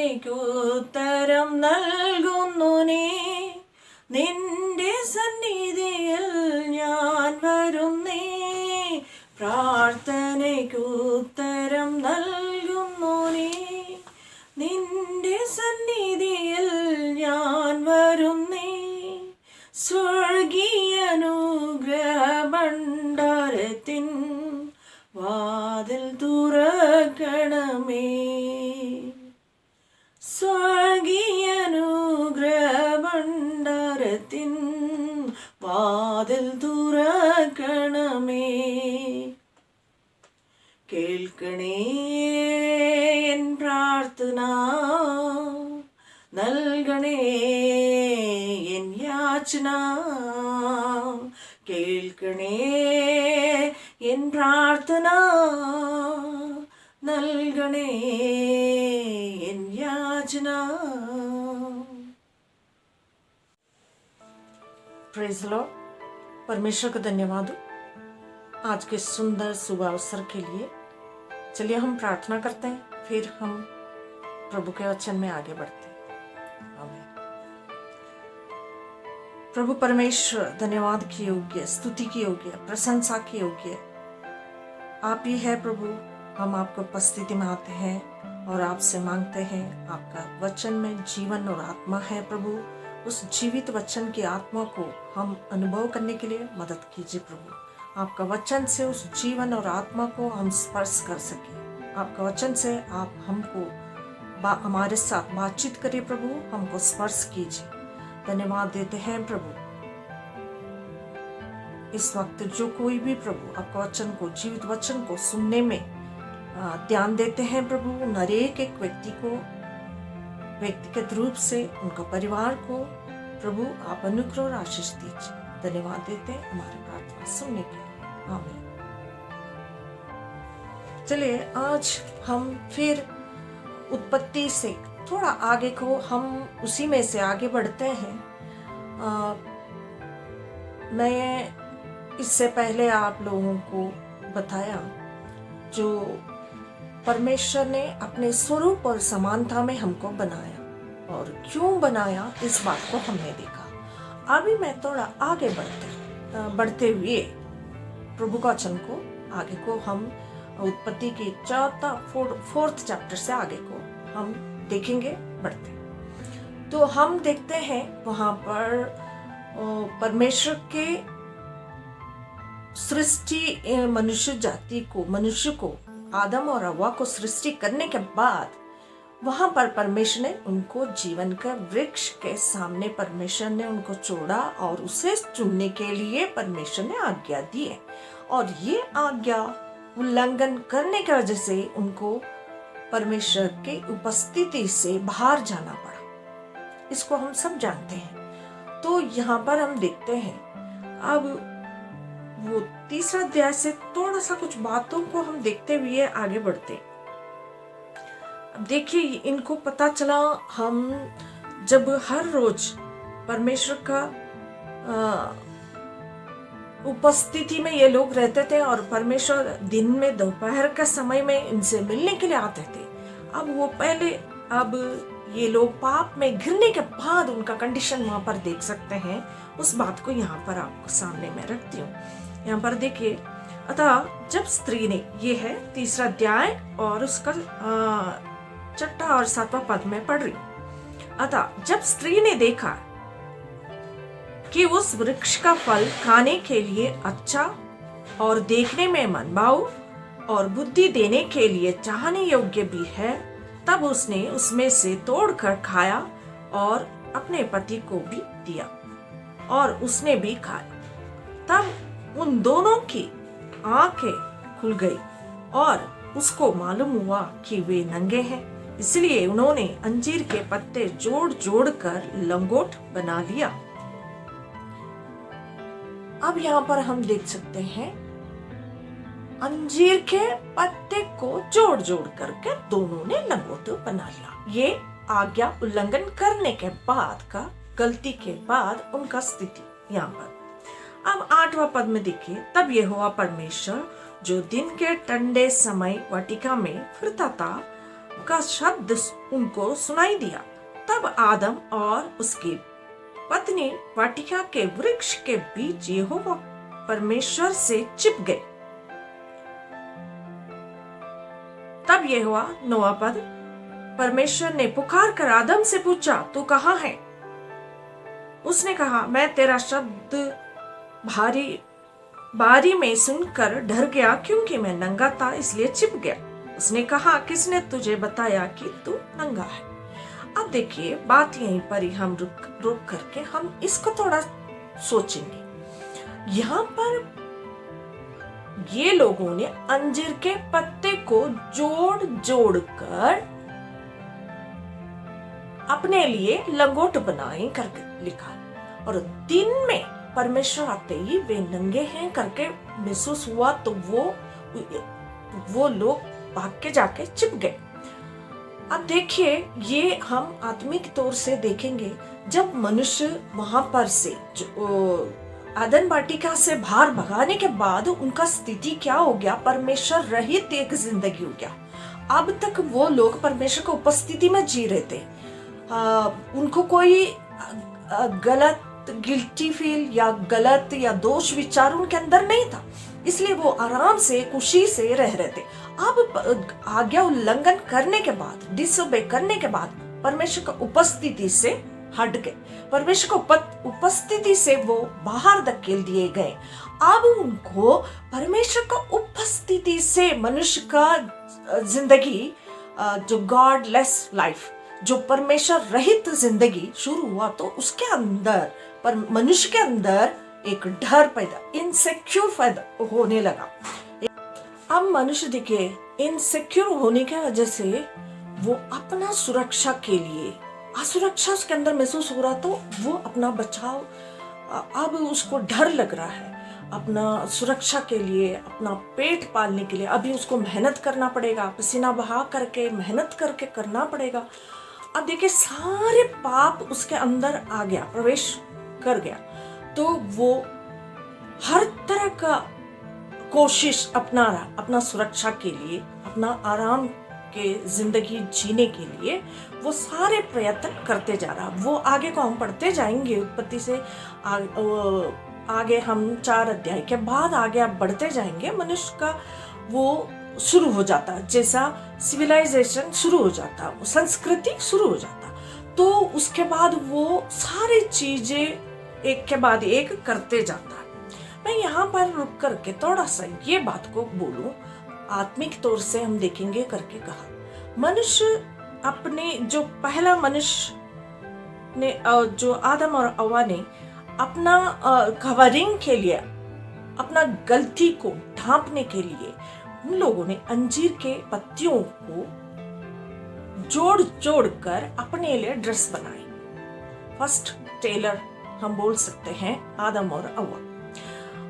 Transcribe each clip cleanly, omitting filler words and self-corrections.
പ്രാർത്ഥനയ്ക്ക് ഉത്തരം നൽകുന്നു നീ. നിന്റെ സന്നിധിയിൽ ഞാൻ വരുന്നേ. പ്രാർത്ഥനയ്ക്ക് ഉത്തരം നൽകുന്നു നീ. നിന്റെ സന്നിധിയിൽ ഞാൻ വരുന്നേ. സ്വർഗീയ അനുഗ്രഹ ഭണ്ഡാരത്തിൻ വാതിൽ തുറക്കണമേ. സ്വർഗീയ അനുഗ്രഹ ഭണ്ഡാരത്തിൻ വാതിൽ തുറക്കണമേ. കേൾക്കണേ എൻ പ്രാർത്ഥന, നൽകണേ എൻ യാചന. കേൾക്കണേ എൻ പ്രാർത്ഥന, നൽകണേ എൻ യാചന. Praise Lord. परमेश्वर का धन्यवाद हो आज के सुंदर शुभ अवसर के लिए। चलिए हम प्रार्थना करते हैं, फिर हम प्रभु के वचन में आगे बढ़ते हैं। आमीन। प्रभु परमेश्वर धन्यवाद की योग्य, स्तुति की योग्य, प्रशंसा की योग्य आप ही है प्रभु। हम आपको उपस्थिति में आते हैं और आपसे मांगते हैं, आपका वचन में जीवन और आत्मा है प्रभु। उस जीवित वचन की आत्मा को हम अनुभव करने के लिए मदद कीजिए प्रभु। आपका वचन से उस जीवन और आत्मा को हम स्पर्श कर सके। आपका वचन से आप हमको हमारे साथ बातचीत करिए प्रभु, हमको स्पर्श कीजिए। धन्यवाद देते हैं प्रभु। इस वक्त जो कोई भी प्रभु आपका वचन को, जीवित वचन को सुनने में ध्यान देते हैं प्रभु, उन हरेक एक व्यक्ति को व्यक्तिगत रूप से, उनका परिवार को प्रभु आप अनुग्रह और आशीष दीजिए। धन्यवाद देते हैं हमारी प्रार्थना सुनने के लिए। आमीन। चलिए आज हम फिर उत्पत्ति से थोड़ा आगे को हम उसी में से आगे बढ़ते हैं। मैं इससे पहले आप लोगों को बताया जो परमेश्वर ने अपने स्वरूप और समानता में हमको बनाया और क्यों बनाया इस बात को हमने देखा। अभी मैं थोड़ा आगे बढ़ते हुए प्रभु का वचन को आगे को हम उत्पत्ति की फोर्थ चैप्टर से आगे को हम देखेंगे बढ़ते। तो हम देखते हैं वहां पर परमेश्वर के सृष्टि मनुष्य जाति को, मनुष्य को, आदम और हव्वा को सृष्टि करने के बाद वहां पर परमेश्वर ने उनको जीवन का वृक्ष के सामने परमेश्वर ने उनको छोड़ा और उसे चुनने के लिए परमेश्वर ने आज्ञा दी है। और ये आज्ञा उल्लंघन करने की वजह से उनको परमेश्वर के उपस्थिति से बाहर जाना पड़ा। इसको हम सब जानते हैं। तो यहाँ पर हम देखते हैं अब वो तीसरा अध्याय से थोड़ा सा कुछ बातों को हम देखते हुए आगे बढ़ते। अब देखिए इनको पता चला, हम जब हर रोज परमेश्वर का उपस्थिति में ये लोग रहते थे और परमेश्वर दिन में दोपहर के समय में इनसे मिलने के लिए आते थे। अब वो पहले, अब ये लोग पाप में गिरने के बाद उनका कंडीशन वहां पर देख सकते हैं। उस बात को यहाँ पर आपको सामने में रखती हूँ। यहाँ पर देखिए, अतः जब स्त्री ने, ये है तीसरा अध्याय और उसका 6 और 7वां पद में पढ़ रही हूँ। अतः जब स्त्री ने देखा कि उस वृक्ष का फल खाने के लिए अच्छा और देखने में मनभाऊ और बुद्धि देने के लिए चाहने योग्य भी है, तब उसने उसमें से तोड़कर खाया और अपने पति को भी दिया और उसने भी खाया। तब उन दोनों की आंखें खुल गई और उसको मालूम हुआ कि वे नंगे हैं। इसलिए उन्होंने अंजीर के पत्ते जोड़ जोड़ कर लंगोट बना लिया। अब यहाँ पर हम देख सकते हैं अंजीर के पत्ते को जोड़ जोड़ करके दोनों ने लंगोट बना लिया। ये आज्ञा उल्लंघन करने के बाद का, गलती के बाद उनका स्थिति यहाँ पर। अब 8वां पद में देखिए, तब यहोवा परमेश्वर जो दिन के ठंडे समय वाटिका में फिरता था का शब्द उनको सुनाई दिया। तब आदम और उसकी पत्नी वाटिका के वृक्ष के बीच यहोवा परमेश्वर से चिप गए। तब यहोवा 9वां पद, परमेश्वर ने पुकार कर आदम से पूछा, तू कहाँ है? उसने कहा, मैं तेरा शब्द बारी में सुनकर डर गया, क्योंकि मैं नंगा था इसलिए छिप गया। उसने कहा, किसने तुझे बताया कि तू नंगा है? अब देखिए, बात यहीं पर ही हम रुक करके हम इसको थोड़ा सोचेंगे। यहाँ पर ये लोगों ने अंजीर के पत्ते को जोड़ जोड़ कर अपने लिए लंगोट बनाए करके लिखा, और दिन में परमेश्वर आते ही वे नंगे हैं करके महसूस हुआ, तो वो लोग भाग के जाके छिप गए। अब देखिए, ये हम आत्मिक तौर से देखेंगे, जब मनुष्य वहां पर से आदन वाटिका से बाहर भगाने के बाद उनका स्थिति क्या हो गया? परमेश्वर रहित एक जिंदगी हो गया। अब तक वो लोग परमेश्वर की उपस्थिति में जी रहे थे। उनको कोई गलत गिल्टी फील या गलत या दोष विचार उनके अंदर नहीं था, इसलिए वो आराम से खुशी से रह रहे थे। अब आज्ञा उल्लंघन करने के बाद, डिसोबे करने के बाद परमेश्वर की उपस्थिति से हट गए, परमेश्वर को उपस्थिति से वो बाहर धकेल दिए गए। अब उनको परमेश्वर को उपस्थिति से मनुष्य का जिंदगी, जो गॉडलेस लाइफ, जो परमेश्वर रहित जिंदगी शुरू हुआ, तो उसके अंदर पर मनुष्य के अंदर एक डर पैदा, इनसिक्योर पैदा होने लगा। अब मनुष्य देखिए, इनसिक्योर होने की वजह से वो अपना सुरक्षा के लिए असुरक्षा उसके अंदर महसूस हो रहा, तो वो अपना बचाव, अब उसको डर लग रहा है अपना सुरक्षा के लिए, अपना पेट पालने के लिए। अभी उसको मेहनत करना पड़ेगा, पसीना बहा करके मेहनत करके करना पड़ेगा। अब देखिए, सारे पाप उसके अंदर आ गया, प्रवेश कर गया, तो वो हर तरह का कोशिश अपना रहा अपना सुरक्षा के लिए, अपना आराम के जिंदगी जीने के लिए वो सारे प्रयत्न करते जा रहा। वो आगे को हम पढ़ते जाएंगे, उत्पत्ति से आगे हम 4 अध्याय के बाद आगे आप बढ़ते जाएंगे। मनुष्य का वो शुरू हो जाता, जैसा सिविलाइजेशन शुरू हो जाता, संस्कृति शुरू हो जाता, तो उसके बाद वो सारी चीजें एक के बाद एक करते जाता। मैं यहाँ पर रुक करके थोड़ा सा ये बात को बोलूं, आत्मिक तौर से हम देखेंगे करके कहा, मनुष्य अपने जो पहला मनुष्य ने, जो आदम और हव्वा ने अपना कवरिंग के लिए, अपना गलती को ढांपने के लिए, उन लोगों ने अंजीर के पत्तियों को जोड़ जोड़ कर अपने लिए ड्रेस बनाई। फर्स्ट टेलर हम बोल सकते हैं आदम और हव्वा।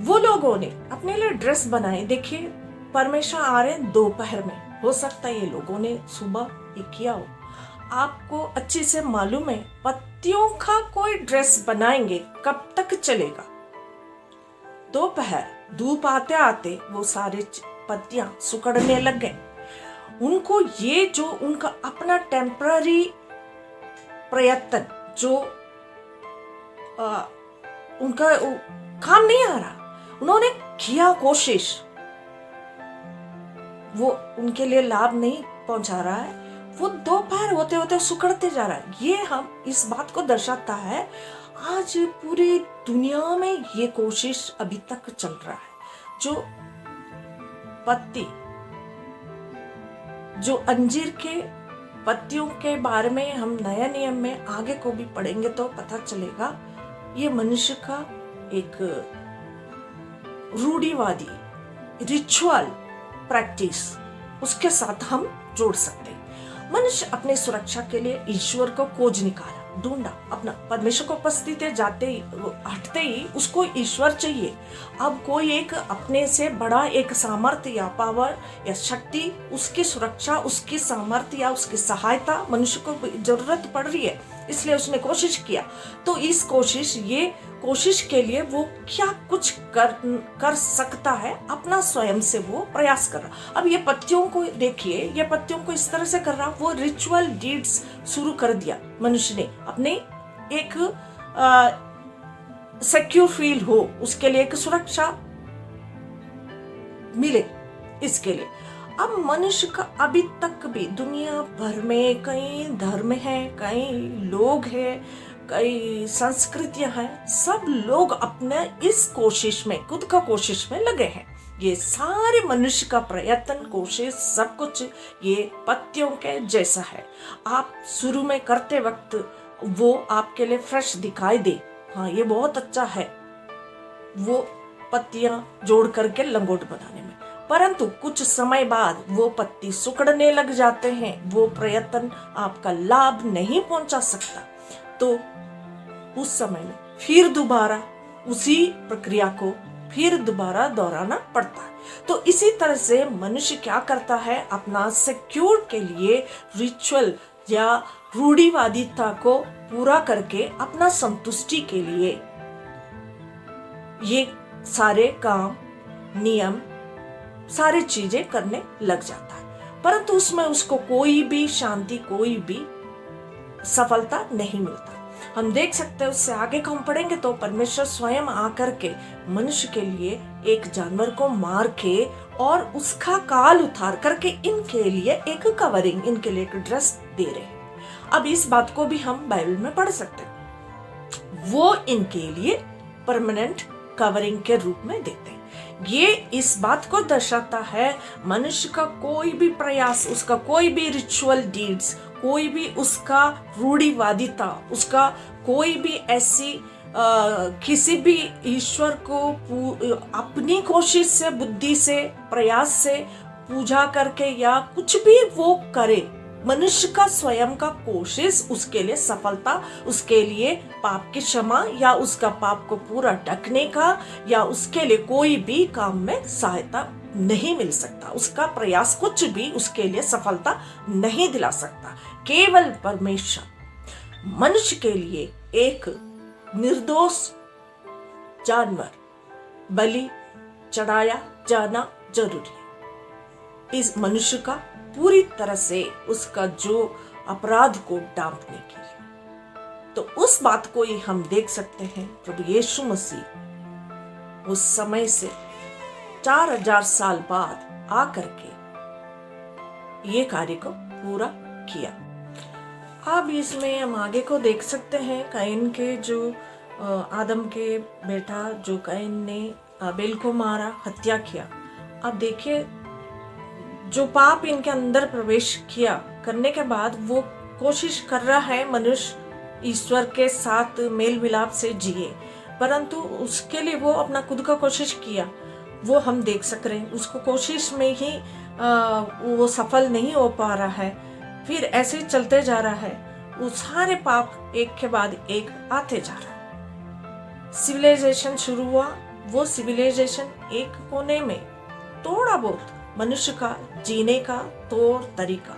वो लोगों ने अपने लिए ड्रेस बनाए। देखिए, परमेश्वर आ रहे दोपहर में, हो सकता है ये लोगों ने सुबह ये किया हो। आपको अच्छे से मालूम है, पत्तियों का कोई ड्रेस बनाएंगे कब तक चलेगा? दोपहर, धूप आते आते वो सारे पत्तियां सुकड़ने लग गए। उनको ये जो उनका अपना टेम्पररी प्रयत्न, जो उनका काम नहीं आ रहा, उन्होंने किया कोशिश, वो उनके लिए लाभ नहीं पहुंचा रहा है, वो दोपहर होते होते सुकड़ते जा रहा है। ये हम इस बात को दर्शाता है, आज पूरी दुनिया में ये कोशिश अभी तक चल रहा है। जो पत्ती, जो अंजीर के पत्तियों के बारे में हम नया नियम में आगे को भी पढ़ेंगे तो पता चलेगा, ये मनुष्य का एक रूढ़िवादी रिचुअल प्रैक्टिस, उसके साथ हम जोड़ सकते हैं। मनुष्य अपने सुरक्षा के लिए ईश्वर को खोज निकाला, ढूंढा, अपना परमेश्वर को उपस्थिति जाते ही, हटते ही उसको ईश्वर चाहिए। अब कोई एक अपने से बड़ा एक सामर्थ्य या पावर या शक्ति, उसकी सुरक्षा, उसकी सामर्थ्य या उसकी सहायता मनुष्य को जरूरत पड़ रही है, इसलिए उसने कोशिश किया। तो इस कोशिश के लिए वो क्या कुछ कर सकता है, अपना स्वयं से वो प्रयास कर रहा। अब ये पत्तियों को देखिए, ये पत्तियों को इस तरह से कर रहा, वो रिचुअल डीड्स शुरू कर दिया मनुष्य ने, अपने एक सिक्योर फील हो, उसके लिए एक सुरक्षा मिले, इसके लिए। अब मनुष्य का अभी तक भी दुनिया भर में कई धर्म हैं, कई लोग हैं, कई संस्कृतियां हैं, सब लोग अपने इस कोशिश में, खुद का कोशिश में लगे हैं। ये सारे मनुष्य का प्रयत्न, कोशिश, सब कुछ ये पत्तियों के जैसा है। आप शुरू में करते वक्त वो आपके लिए फ्रेश दिखाई दे, हाँ ये बहुत अच्छा है, वो पत्तियां जोड़ करके लंगोट बनाने में, परंतु कुछ समय बाद वो पत्ती सिकुड़ने लग जाते हैं, वो प्रयत्न आपका लाभ नहीं पहुंचा सकता। तो उस समय में फिर दोबारा उसी प्रक्रिया को फिर दोबारा दोहराना पड़ता है। तो इसी तरह से मनुष्य क्या करता है, अपना सिक्योर के लिए रिचुअल या रूढ़िवादिता को पूरा करके अपना संतुष्टि के लिए ये सारे काम, नियम, सारी चीजें करने लग जाता है, परंतु उसमें उसको कोई भी शांति, कोई भी सफलता नहीं मिलता। हम देख सकते हैं, उससे आगे को हम पढ़ेंगे तो परमेश्वर स्वयं आकर के मनुष्य के लिए एक जानवर को मार के और उसका काल उतार करके इनके लिए एक कवरिंग, इनके लिए एक ड्रेस दे रहे हैं। अब इस बात को भी हम बाइबल में पढ़ सकते हैं, वो इनके लिए परमानेंट कवरिंग के रूप में देते हैं। ये इस बात को दर्शाता है, मनुष्य का कोई भी प्रयास, उसका कोई भी रिचुअल डीड्स, कोई भी उसका रूढ़िवादिता, उसका कोई भी ऐसी किसी भी ईश्वर को अपनी कोशिश से, बुद्धि से, प्रयास से पूजा करके या कुछ भी वो करे, मनुष्य का स्वयं का कोशिश उसके लिए सफलता, उसके लिए पाप की क्षमा या उसका पाप को पूरा ढकने का या उसके लिए कोई भी काम में सहायता नहीं मिल सकता। उसका प्रयास कुछ भी उसके लिए सफलता नहीं दिला सकता। केवल परमेश्वर मनुष्य के लिए एक निर्दोष जानवर बलि चढ़ाया जाना जरूरी है, इस मनुष्य का पूरी तरह से उसका जो अपराध को डांपने के लिए। तो उस बात को ही हम देख सकते हैं, प्रभु यीशु मसीह उस समय से 4000 साल बाद आकर के ये कार्य को पूरा किया। अब इसमें हम आगे को देख सकते हैं, कैन के जो आदम के बेटा जो कैन ने आबेल को मारा, हत्या किया। अब देखिए, जो पाप इनके अंदर प्रवेश किया करने के बाद वो कोशिश कर रहा है मनुष्य ईश्वर के साथ मेल मिलाप से जिए, परंतु उसके लिए वो अपना खुद का कोशिश किया, वो हम देख सक रहे हैं। उसको कोशिश में ही वो सफल नहीं हो पा रहा है, फिर ऐसे ही चलते जा रहा है। वो सारे पाप एक के बाद एक आते जा रहा है। सिविलाइजेशन शुरू हुआ, वो सिविलाइजेशन एक कोने में थोड़ा बहुत मनुष्य का जीने का तौर तरीका,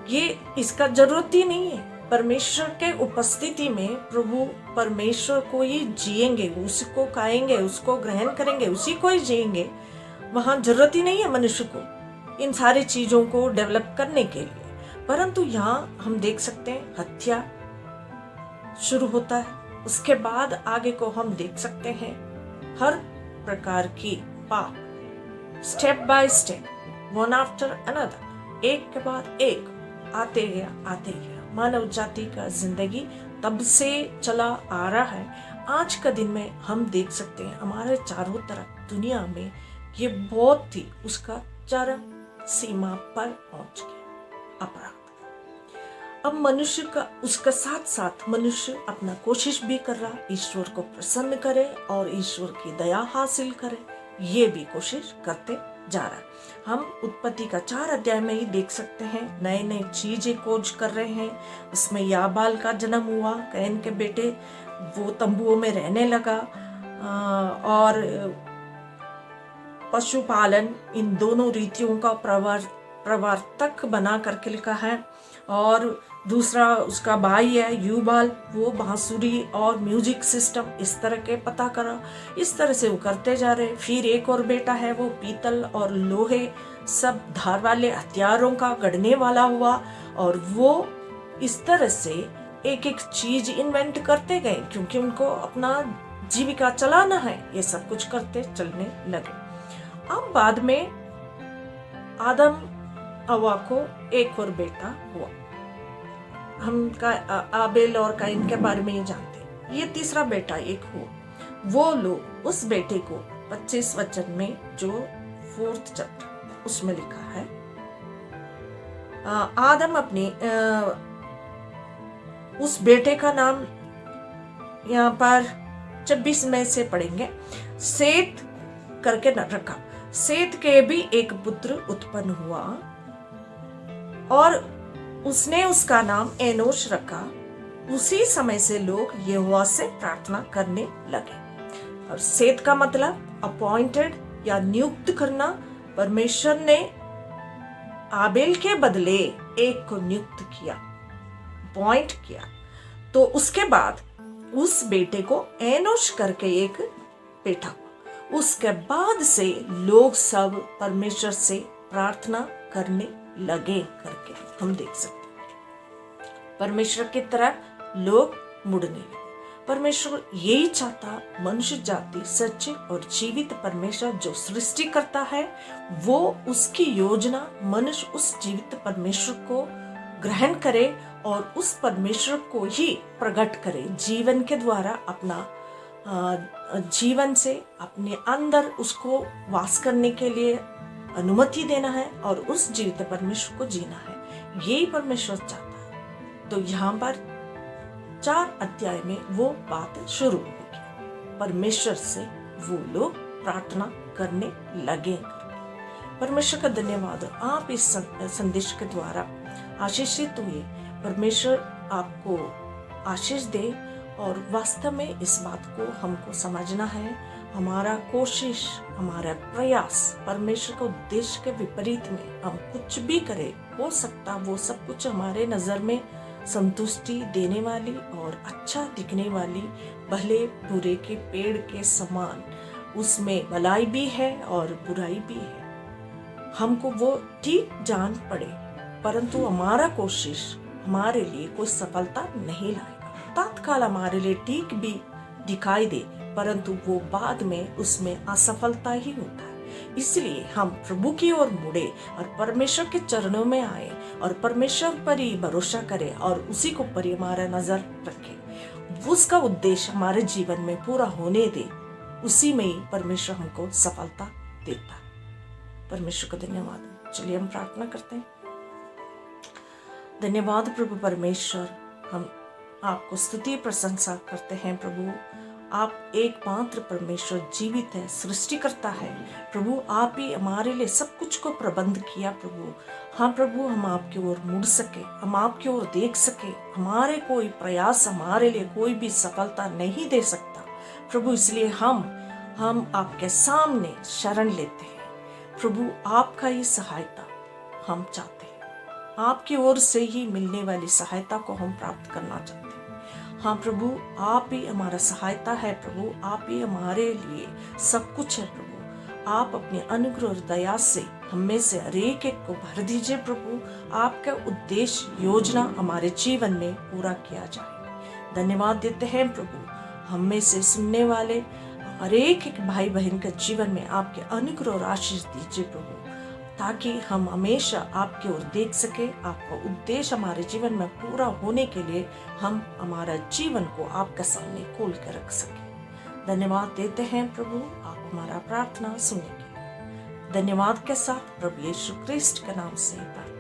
ये इसका जरूरत ही नहीं है। परमेश्वर के उपस्थिति में प्रभु परमेश्वर को ही जिएंगे, उसको खाएंगे, उसको ग्रहण करेंगे, उसी को ही जिएंगे। वहां जरूरत ही नहीं है मनुष्य को इन सारी चीजों को डेवलप करने के लिए। परंतु यहाँ हम देख सकते हैं हत्या शुरू होता है, उसके बाद आगे को हम देख सकते हैं हर प्रकार की पाप, step by step, one after another, एक के बाद एक आते गया। मानव जाति का जिंदगी तब से चला आ रहा है। आज का दिन में हम देख सकते हैं हमारे चारों तरफ दुनिया में ये बहुत ही उसका चरम सीमा पर पहुंच गया अपराध। अब मनुष्य का उसका साथ साथ मनुष्य अपना कोशिश भी कर रहा, ईश्वर को प्रसन्न करे और ईश्वर की दया हासिल करे, ये भी कोशिश करते जा रहा है। हम उत्पत्ति का 4 अध्याय में ही देख सकते हैं, नए नए चीजें खोज कर रहे हैं। उसमें याबाल का जन्म हुआ, कैन के बेटे, वो तंबुओं में रहने लगा और पशुपालन, इन दोनों रीतियों का प्रवर्तक बना करके लिखा है। और दूसरा उसका भाई है यूबाल, वो बांसुरी और म्यूजिक सिस्टम इस तरह के पता करा। इस तरह से वो करते जा रहे। फिर एक और बेटा है, वो पीतल और लोहे सब धार वाले हथियारों का गढ़ने वाला हुआ, और वो इस तरह से एक एक चीज इन्वेंट करते गए, क्योंकि उनको अपना जीविका चलाना है। ये सब कुछ करते चलने लगे। अब बाद में आदम हवा को एक और बेटा हुआ। हम आबेल और काइन के बारे में ही जानते हैं। ये तीसरा बेटा एक हुआ। वो लोग उस बेटे को 25 वचन में, जो 4th चैप्टर उसमें लिखा है, आदम अपने उस बेटे का नाम यहाँ पर 26 में से पढ़ेंगे, सेत करके न रखा। सेत के भी एक पुत्र उत्पन्न हुआ और उसने उसका नाम एनोश रखा। उसी समय से लोग यहोवा से प्रार्थना करने लगे। और सेत का मतलब अपॉइंटेड या नियुक्त करना। परमेश्वर ने आबेल के बदले एक को नियुक्त किया, अपॉइंट किया। तो उसके बाद उस बेटे को एनोश करके एक बेटा हुआ। उसके बाद से लोग सब परमेश्वर से प्रार्थना करने लगे करके हम देख सकते हैं। परमेश्वर की तरफ लोग मुड़ने लगे। परमेश्वर यही चाहता, मनुष्य जाति सच्चे और जीवित परमेश्वर जो सृष्टि करता है, वो उसकी योजना मनुष्य उस जीवित परमेश्वर को ग्रहण करे और उस परमेश्वर को ही प्रकट करे। जीवन के द्वारा अपना जीवन से अपने अंदर उसको वास करने के लिए अनुमति देना है और उस जीवित परमेश्वर को जीना है। यही परमेश्वर चाहता है। तो यहाँ पर 4 अध्याय में वो बात शुरू हो गई। परमेश्वर से वो लोग प्रार्थना करने लगे। परमेश्वर का धन्यवाद, आप इस संदेश के द्वारा आशीषित हुए। परमेश्वर आपको आशीष दे। और वास्तव में इस बात को हमको समझना है, हमारा कोशिश, हमारा प्रयास परमेश्वर के उद्देश्य के विपरीत में हम कुछ भी करें, हो सकता वो सब कुछ हमारे नजर में संतुष्टि देने वाली और अच्छा दिखने वाली, भले बुरे के पेड़ के समान, उसमें भलाई भी है और बुराई भी है। हमको वो ठीक जान पड़े, परंतु हमारा कोशिश हमारे लिए कोई सफलता नहीं लाएगा। तत्काल हमारे लिए ठीक भी दिखाई दे, परंतु वो बाद में उसमें असफलता ही होता है। इसलिए हम प्रभु की ओर मुड़े और परमेश्वर के चरणों में आए और परमेश्वर पर ही भरोसा करें और उसी को पर हमारा नजर रखें। उसका उद्देश्य हमारे जीवन में पूरा होने दे, उसी में ही परमेश्वर हमको सफलता देता है। परमेश्वर को धन्यवाद। चलिए हम प्रार्थना करते हैं। धन्यवाद प्रभु परमेश्वर, हम आपको स्तुति प्रशंसा करते हैं। प्रभु आप एकमात्र परमेश्वर जीवित है, सृष्टि करता है। प्रभु आप ही हमारे लिए सब कुछ को प्रबंध किया। प्रभु हाँ प्रभु, हम आपकी ओर मुड़ सके, हम आपकी ओर देख सके। हमारे कोई प्रयास हमारे लिए कोई भी सफलता नहीं दे सकता प्रभु, इसलिए हम आपके सामने शरण लेते हैं। प्रभु आपका ही सहायता हम चाहते हैं, आपकी ओर से ही मिलने वाली सहायता को हम प्राप्त करना चाहते हैं। हाँ प्रभु, आप ही हमारा सहायता है। प्रभु आप ही हमारे लिए सब कुछ है। प्रभु आप अपने अनुग्रह और दया से हम में से हर एक को भर दीजिए। प्रभु आपका उद्देश्य योजना हमारे जीवन में पूरा किया जाए। धन्यवाद देते हैं प्रभु, हम में से सुनने वाले हर एक भाई बहन के जीवन में आपके अनुग्रह और आशीष दीजिए प्रभु, ताकि हम हमेशा आपकी ओर देख सके। आपका उद्देश्य हमारे जीवन में पूरा होने के लिए हम हमारा जीवन को आपके सामने खोल कर रख सके। धन्यवाद देते हैं प्रभु, आप हमारा प्रार्थना सुनेंगे। धन्यवाद के साथ प्रभु यीशु क्रिस्ट के नाम से प्रार्थना।